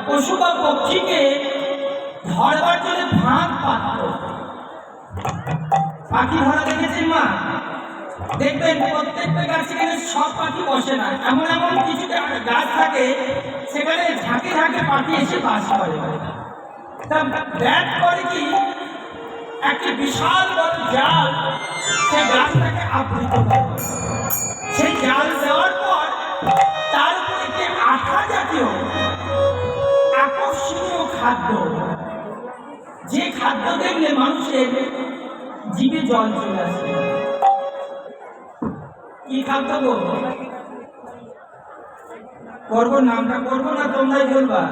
পশু বা পক্ষীকে ধরবার জন্য ফাঁদ পাতত। পাখি ধরা দেখেছেন মা? দেখবেন প্রত্যেকটা গাছে কিন্তু সব পাখি বসে না, এমন এমন কিছু গাছ থাকে সেখানে ঝাঁকে ঝাঁকে পাখি এসে বাস করে। তা ব্যাট করে কি একটি বিশাল বড় জাল সেই গাছটাকে আবৃত করে। সেই জাল দেওয়ার পর তার উপরে একটি আঠা জাতীয় আকর্ষণীয় খাদ্য, যে খাদ্য দেখলে মানুষের জিভে জল চলে আসে। কি খাদ্য করবো? নামটা করবো না, তোমরাই বলবা।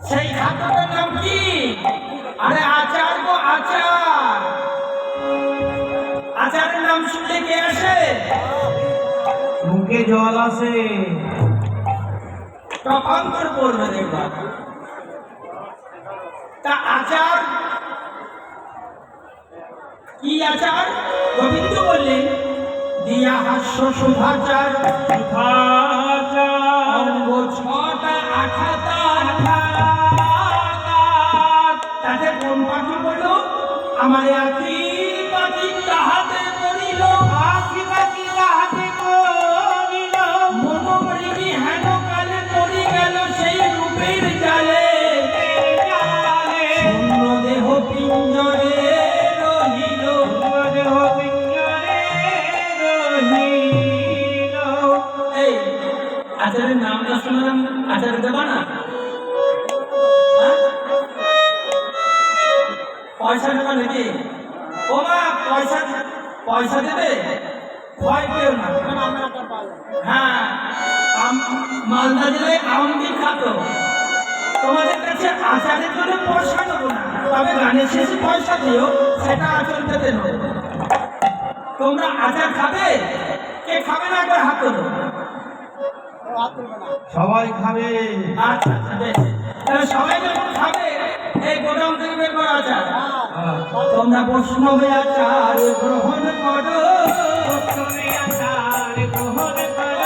সেই খাদ্যটার নাম কি? আরে আচার গো, আচার। আচারের নাম শুনলে কে আসে? মুখে জল আসে, তখন তোর পড়বে দেখবা। তা আচার কি? আচার গোবিন্দ বললেন দিয়া হাস্য শুভাচার, অঙ্গ ছটা আঠাটা তাতে কোন পাখি বলল? আমার আখি পাখি তাহাতে পড়িল, আখি পাখি তাহাতে পড়িল, মনোমৃগী হেন কালে পড়ি গেল সেই রূপের জালে, শূন্য দেহ পিঞ্জরে রহিল, দেহ পিঞ্জরে রহিল। এই আচারের নামটা শুনলাম, আচার দেবা না? পয়সা দেবা নাকি? ও মা, পয়সা দেবে? ভয় পেও না। হ্যাঁ, মালদা জেলায় আম বিখ্যাত। তোমাদের কাছে আচারের জন্য পয়সা দেবো না, তবে গানের শেষে পয়সা দিও, সেটা আচল পেতে নেবো। তোমরা আচার খাবে? কে খাবে না একবার হাত তোলো। সবাই খাবে। আচ্ছা আচ্ছা, বেশ। তাহলে সবাই যখন খাবে, এই গোদাম থেকে বের করো আচার। তোমরা বৈষ্ণবে আচার গ্রহণ করো, বৈষ্ণবে আচার গ্রহণ করো,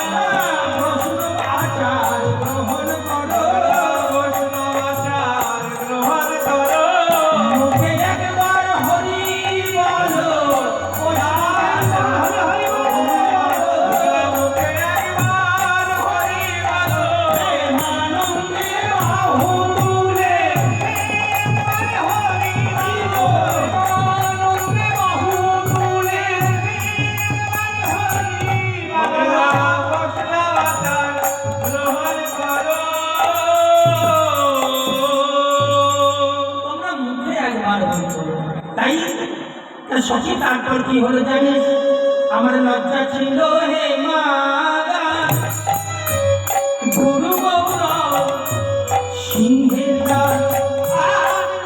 বৈষ্ণব আচার গ্রহণ করো, বৈষ্ণব আচার গ্রহণ করো। মুখে একবার হরি বলো, হরি বলো, মুখে একবার হরি বলো, প্রেমানন্দে বাহু তুলে হরি বলো, প্রেমানন্দে বাহু তুলে হরি বলো, বৈষ্ণব আচার গ্রহণ করো। তোমরা মুখে একবার হরি বলো। তাই সখী তারপর কি হলো জানিস? আমার লজ্জা ছিল হে মারা, গুরু গৌরব সিংহের দাস,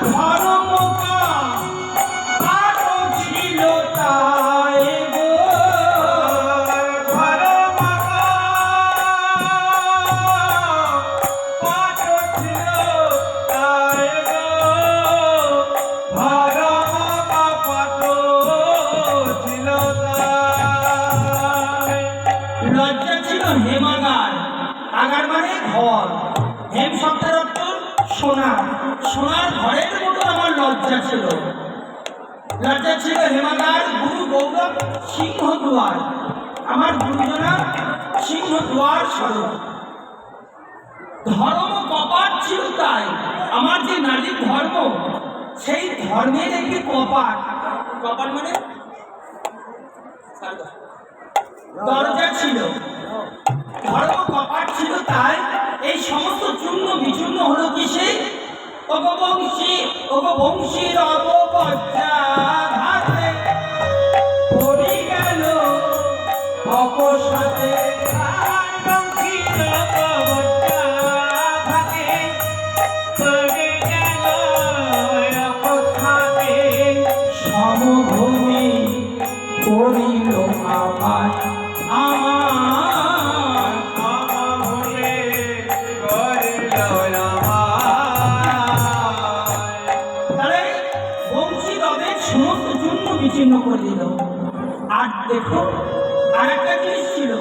ধর্মকা আরো ছিল তাই গো, ধর্মকা আরো ছিল তাই গো, ধর্মকা পাঠ ছিল তাই। আগার মানে ঘর, হেম শব্দের অর্থ সোনা, সোনার ঘরের মতো আমার লজ্জা ছিল। লজ্জা ছিল হেমাগার গুরু গৌরব সিংহ দুয়ার, আমার গুরুজনা সিংহ দুয়ার স্বরূপ। ধর্ম কপাট ছিল তাই আমার যে নারীর ধর্ম, সেই ধর্মের একটি কপাট, কপাট মানে দরজা ছিল, ধর্ম কপাট ছিল তাই এই সমস্ত চূর্ণ বিচূর্ণ হলো কিসে? অপবংশীর অপপজ্জাঘাতে পড়ে গেল অপসাতে। সমভূমি করিল আমার আমার তাহলে বংশীরবের সমস্ত চূর্ণ বিচ্ছিন্ন করে দিল। আর দেখো আর একটা জিনিস ছিল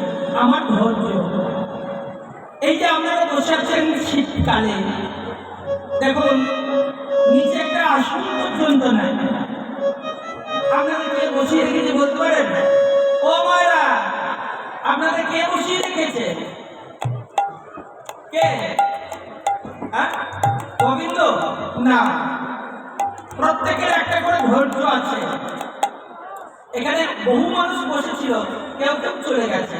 আমার ধৈর্য। এই যে আপনারা বসে আছেন শীতকালে, দেখুন নিচে একটা আসন পর্যন্ত নাই, আপনাদের কে বসিয়ে রেখেছে বলতে পারেন? ও মায়েরা, আপনাদের কে বসিয়ে রেখেছে? কে? গোবিন্দ না, প্রত্যেকের একটা করে ধৈর্য আছে। এখানে বহু মানুষ বসেছিল, কেউ কেউ চলে গেছে,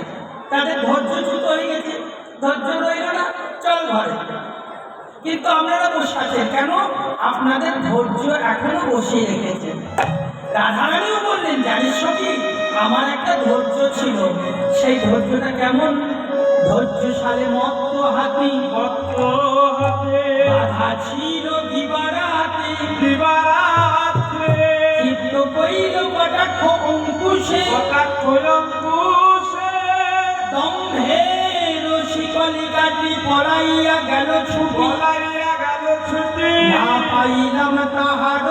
তাদের ধৈর্যচ্যুত হয়ে গেছে, ধৈর্য রইল না, চল ঘরে। কিন্তু আপনারা বসে আছেন কেন? আপনাদের ধৈর্য এখনো বসিয়ে রেখেছে। রাধারানীও বললেন, জানিস সখী, আমার একটা ধৈর্য ছিল, সেই ধৈর্যটা কেমন? ধৈর্যশালে মত্ত হাতি বাধা ছিল দিবারাতে, চিত্ত কইল কটাক্ষ অঙ্কুশে, দম্ভের শিকলিকাটি পড়াইয়া গেল ছুটি, না পাইলাম তাহার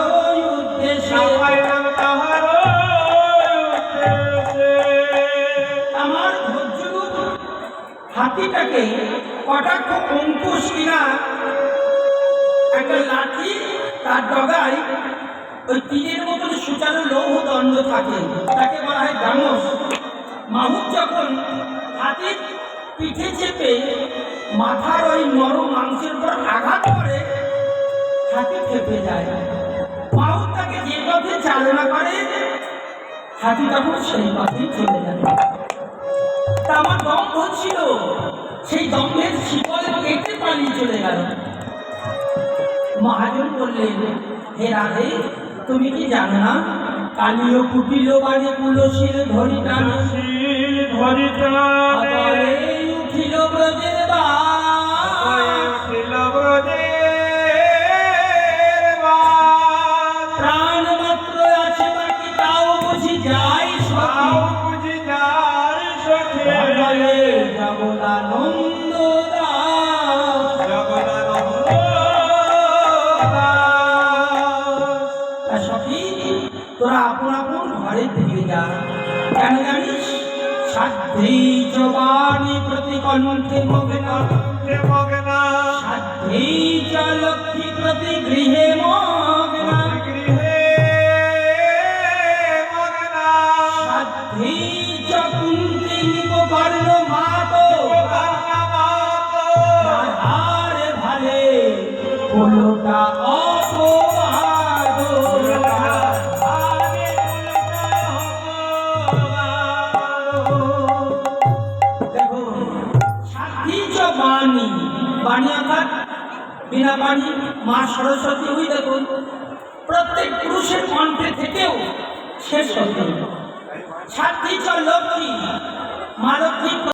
উদ্দেশ্যে। আমার ধৈর্যরূপ হাতিটাকে কটাক্ষ অঙ্কুশ কিনা একটা লাঠি, তার ডগায় ওই তীরের মতন সুচারু লৌহ দণ্ড থাকে, তাকে বলা হয় গামস। মাহুত যখন হাতির পিঠে চেপে মাথার ওই নরম মাংসের উপর আঘাত করে, হাতি খেপে যায়। মাহুত তাকে যে পথে চালনা করে, হাতি তখন সেই পথেই চলে যায়। তা আমার দম্ভ ছিল, সেই দম্ভের শিকল কেটে পালিয়ে চলে গেল। মহাজন বললেন, হে রাধে, তুমি কি জানো না, কালীয় কুটিল বাড়ি কুলশীল ধরিটান উঠিল ব্রজের প্রাণ মাত্র আছে বাকি, তাও বুঝি যাই জগদানন্দ সখী, তোরা আপন আপন ঘরে ফিরে যা। কেন জানিস? সাধ্যেই জবানি প্রতি কণ্ঠে মগ্না, সাধ্যেই চ লক্ষ্মী প্রতি গৃহে মগ্না, সাধ্যেই চ কুন্তি নিপকর্ণ মাতো, রাধারে ভালে কোলোটা অপবাদ। বাণী, বাণী অর্থাৎ বিনা বাণী, মা সরস্বতী। ওই দেখুন প্রত্যেক পুরুষের কণ্ঠে থেকেও শেষ হতো সাধ্যি চ লক্ষ্মী, মা লক্ষ্মী।